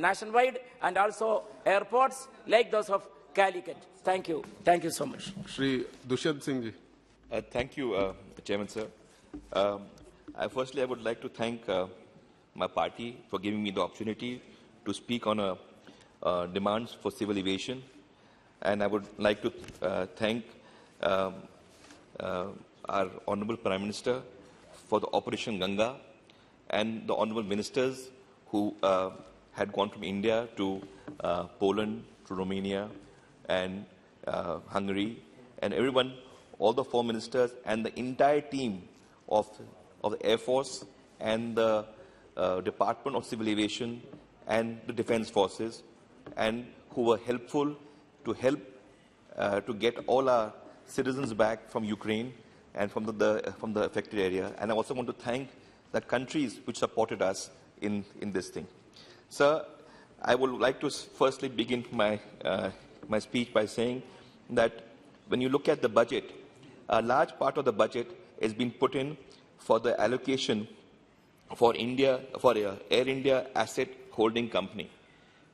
nationwide, and also airports like those of Calicut. Thank you. Thank you so much. Shri Dushyant Singh ji. Thank you, Chairman, sir. Firstly, I would like to thank my party for giving me the opportunity to speak on demands for civil aviation. And I would like to thank our Honorable Prime Minister for the Operation Ganga and the Honorable Ministers who had gone from India to Poland, to Romania, and Hungary, and everyone, all the 4 ministers and the entire team of the Air Force and the Department of Civil Aviation and the Defense Forces, and who were helpful to get all our citizens back from Ukraine and from the affected area. And I also want to thank the countries which supported us in this thing. Sir, I would like to firstly begin my speech by saying that when you look at the budget, a large part of the budget has been put in for the allocation for Air India Asset Holding Company.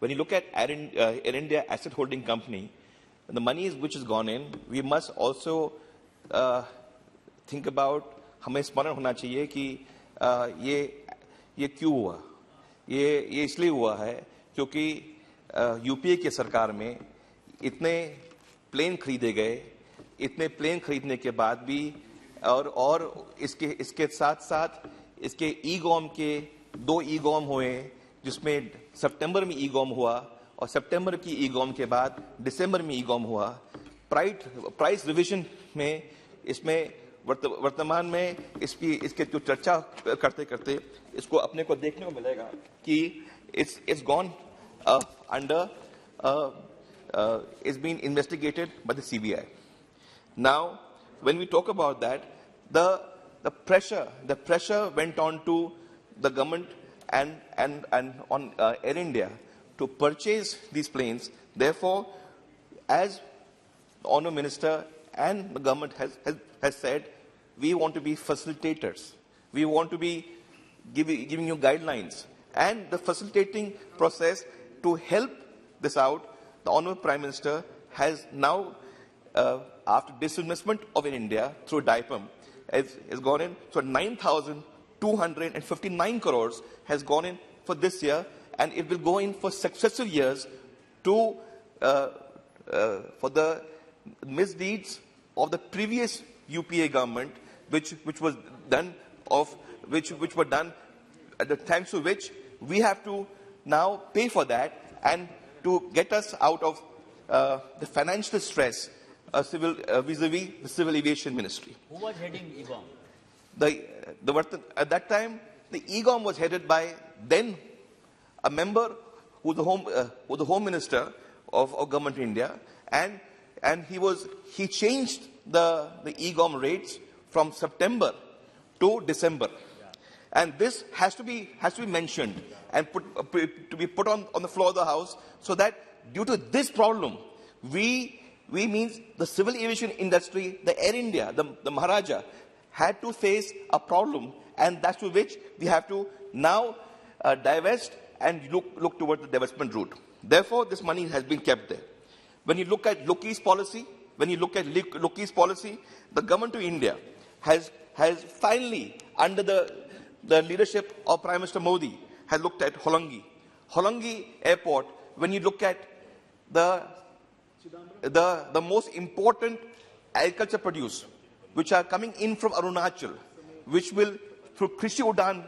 When you look at Air India Asset Holding Company, the money which has gone in, we must also think about, हमें स्मरण होना चाहिए कि ये क्यों हुआ? ये इसलिए हुआ है क्योंकि यूपीए की सरकार में इतने प्लेन खरीदे गए, इतने प्लेन खरीदने के बाद भी और इसके साथ इसके ईगॉम के 2 ईगॉम हुए, जिसमें सितंबर में ईगॉम हुआ और सितंबर की ईगॉम के बाद दिसंबर में ईगॉम हुआ। प्राइस रिवीजन में इसमें वर्तमान में इसके जो चर्चा करते करते इसको अपने को देखने को मिलेगा कि it's gone under is being investigated by the CBI. Now, when we talk about that, the pressure went on to the government and on Air India to purchase these planes. Therefore, as the Honourable Minister and the government has said, we want to be facilitators. We want to be giving you guidelines. And the facilitating process to help this out, the Honourable Prime Minister has now, after disinvestment of India through DIPAM, has gone in. So 9,259 crores has gone in for this year, and it will go in for successive years to for the misdeeds of the previous UPA government, which were done, at the thanks to which we have to now pay for that, and to get us out of the financial stress vis-a-vis the Civil Aviation Ministry. Who was heading EGOM? At that time, the EGOM was headed by then a member who was the Home Minister of Government of India, and he changed the EGOM rates from September to December. And this has to be mentioned and to be put on the floor of the House, so that due to this problem, we means the civil aviation industry, the Air India, the Maharaja, had to face a problem, and that's to which we have to now divest and look towards the divestment route. Therefore, this money has been kept there. When you look at Loki's policy, the government of India has finally, under the leadership of Prime Minister Modi, has looked at Hollongi Airport. When you look at the most important agriculture produce, which are coming in from Arunachal, which will, through Krishi Udan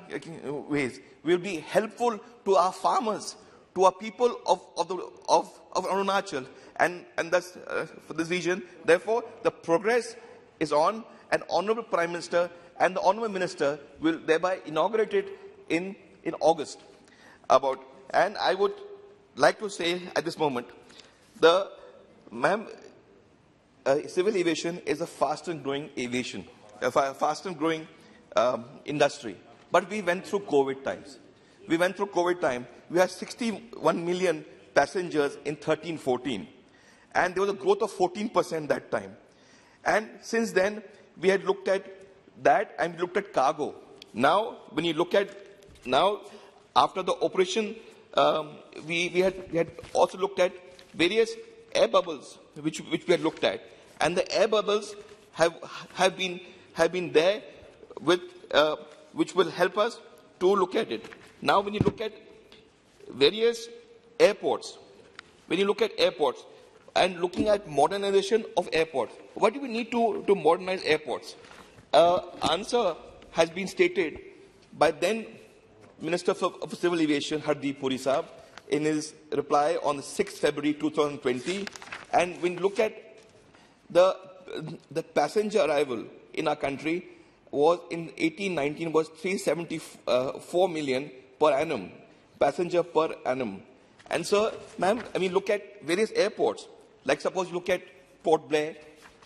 ways, will be helpful to our farmers, to our people of Arunachal, and thus for this region. Therefore, the progress is on, and Honourable Prime Minister and the Honourable Minister will thereby inaugurate it in August. And I would like to say at this moment, civil aviation is a fast and growing industry. But we went through COVID times. We had 61 million passengers in 13-14. And there was a growth of 14% that time. And since then, we had looked at that and looked at cargo. Now, when you look at, after the Operation we had also looked at various air bubbles which we had looked at, and the air bubbles have been there with which will help us to look at it. Now, when you look at various airports, and looking at modernization of airports, what do we need to modernize airports? Answer has been stated by then Minister of Civil Aviation, Hardeep Puri Saab, in his reply on the 6th February 2020. And when you look at the passenger arrival in our country was in 1819 was 374 million per annum, passenger per annum. And so, ma'am, I mean, look at various airports. Like suppose you look at Port Blair.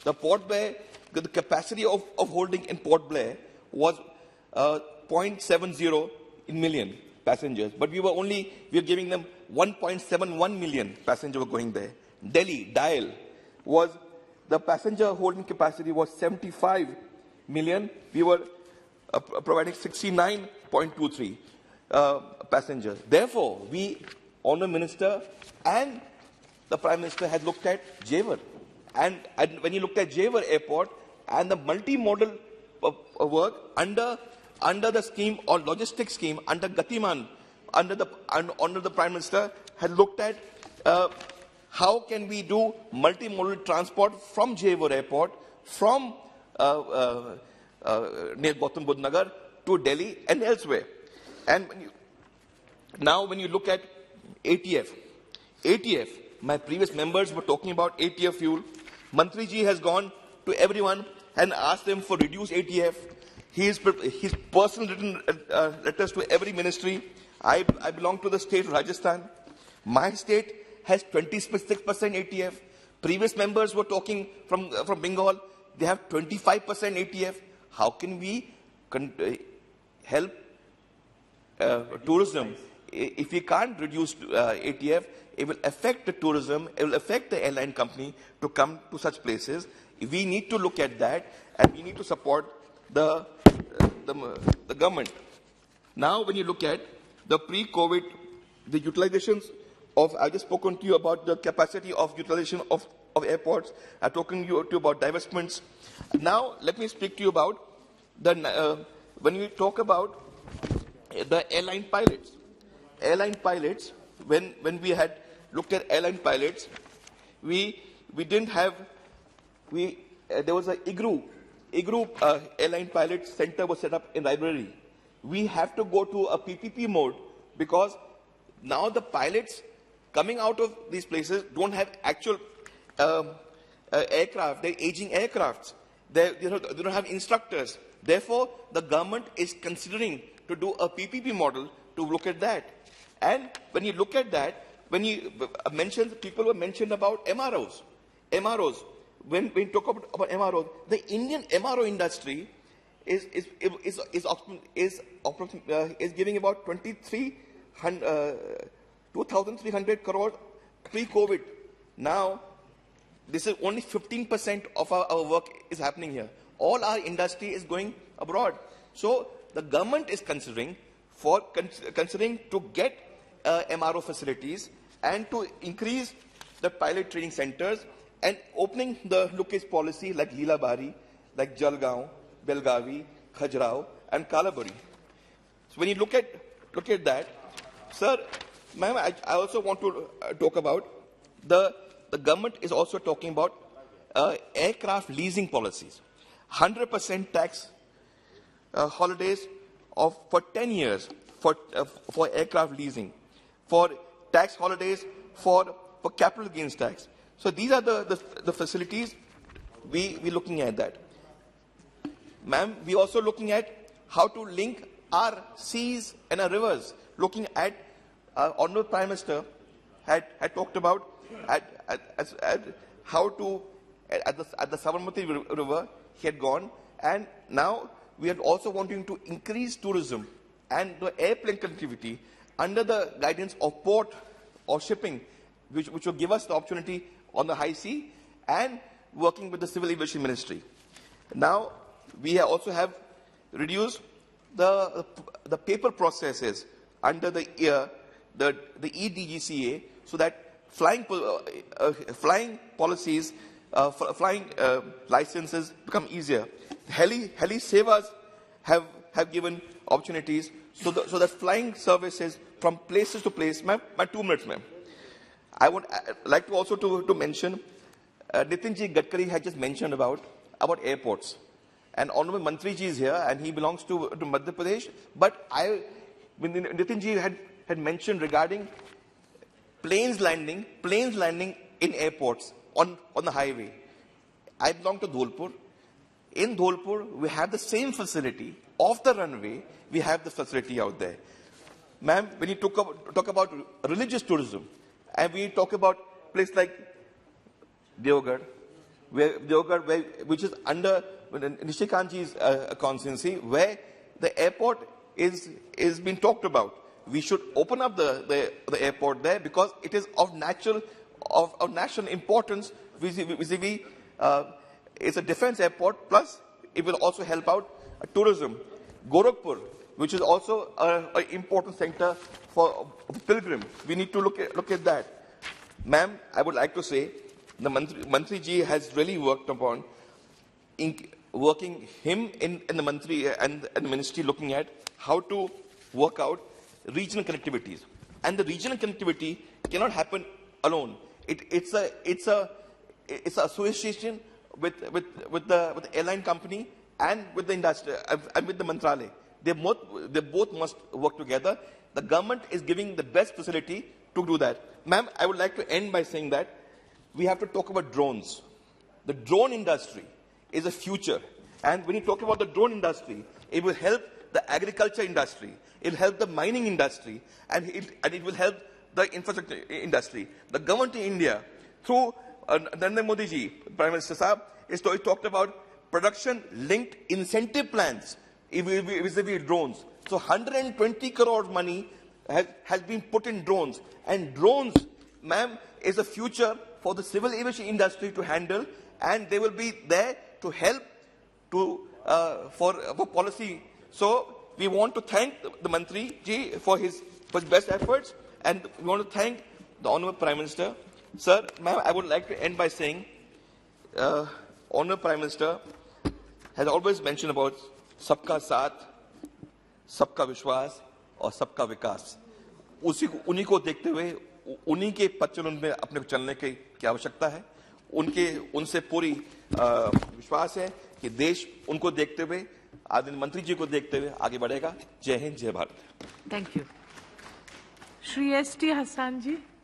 The Port Blair, the capacity of holding in Port Blair was 0.70 million passengers, but we were giving them 1.71 million passengers were going there. Delhi, Dial, was the passenger holding capacity was 75 million. We were providing 69.23 passengers. Therefore, we, Honourable Minister and the Prime Minister had looked at Jewar. And when you looked at Jewar Airport and the multimodal work under the scheme or logistics scheme under Gatiman, under the Prime Minister had looked at how can we do multimodal transport from Jewar Airport, from near Gautam Budh Nagar to Delhi and elsewhere. And when you look at ATF, my previous members were talking about ATF fuel. Mantri ji has gone to everyone and asked them for reduced ATF. He's personally written letters to every ministry. I belong to the state of Rajasthan. My state has 26% ATF. Previous members were talking from Bengal. They have 25% ATF. How can we help tourism? If we can't reduce ATF, it will affect the tourism, it will affect the airline company to come to such places. We need to look at that, and we need to support the government. Now, when you look at the pre-COVID, the utilizations of, I've just spoken to you about the capacity of utilization of airports. I've spoken to you about divestments. Now, let me speak to you about when we talk about the airline pilots. Airline pilots, when we had looked at airline pilots, we didn't have, there was a IGRU airline pilot center was set up in library. We have to go to a PPP mode because now the pilots coming out of these places don't have actual aircraft. They're aging aircrafts. They don't have instructors. Therefore, the government is considering to do a PPP model to look at that. And when you look at that, when you mentioned, people were mentioned about MROs. When we talk about MROs, the Indian MRO industry is giving about 2,300 crore pre-COVID. Now, this is only 15% of our work is happening here. All our industry is going abroad. So the government is considering to get MRO facilities and to increase the pilot training centers and opening the lookage policy like Leela-Bari, like Jalgaon, Belgavi, Khajuraho and Kalabari. So when you look at that, sir, ma'am, I also want to talk about the government is also talking about aircraft leasing policies. 100% tax holidays for 10 years for aircraft leasing, for tax holidays for capital gains tax. So these are the facilities we're looking at that. Ma'am, we're also looking at how to link our seas and our rivers. Looking at Honourable Prime Minister had talked about how to at the Sabarmati River he had gone, and now we are also wanting to increase tourism and the airplane connectivity under the guidance of port or shipping, which will give us the opportunity on the high sea, and working with the Civil Aviation Ministry. Now, we also have reduced the paper processes under the the EDGCA so that flying policies, flying licenses become easier. Heli Sevas have given opportunities so that flying services from places to place. Ma'am, 2 minutes, ma'am. I would like to also to mention, Nitinji Gadkari had just mentioned about airports. And Honorable Mantri ji is here, and he belongs to Madhya Pradesh. But Nitinji had mentioned regarding planes landing in airports on the highway. I belong to Dholpur. In Dholpur, we have the same facility. Off the runway, we have the facility out there. Ma'am, when you talk about religious tourism, and we talk about places like Deoghar, which is under Nishikantji's constituency, where the airport is being talked about. We should open up the airport there because it is of national importance vis-a-vis it's a defense airport, plus it will also help out tourism. Gorakhpur, which is also an important center for pilgrim. We need to look at that. Ma'am, I would like to say the Mantri ji has really worked upon working him in the Mantri and the ministry, looking at how to work out regional connectivities. And the regional connectivity cannot happen alone. It's an association with the airline company and with the industry and with the Mantralaya. They both must work together. The government is giving the best facility to do that. Ma'am, I would like to end by saying that we have to talk about drones. The drone industry is a future. And when you talk about the drone industry, it will help the agriculture industry, it will help the mining industry, and it will help the infrastructure industry. The government in India, through Narendra Modi ji, Prime Minister Saab, is talked about production-linked incentive plans vis-a-vis drones. So 120 crore money has been put in drones. And drones, ma'am, is a future for the civil aviation industry to handle, and they will be there to help for policy. So we want to thank the Mantri ji for his best efforts, and we want to thank the Honourable Prime Minister. Sir, ma'am, I would like to end by saying, Honourable Prime Minister has always mentioned about सबका साथ, सबका विश्वास और सबका विकास. उन्हीं को देखते हुए, उन्हीं के पचलन में अपने को चलने की आवश्यकता है. उनसे पूरी विश्वास है कि देश उनको देखते हुए, आदरणीय मंत्री जी को देखते हुए आगे बढ़ेगा. जय हिंद, जय Bharat. Thank you. Shri S.T. Hassan ji.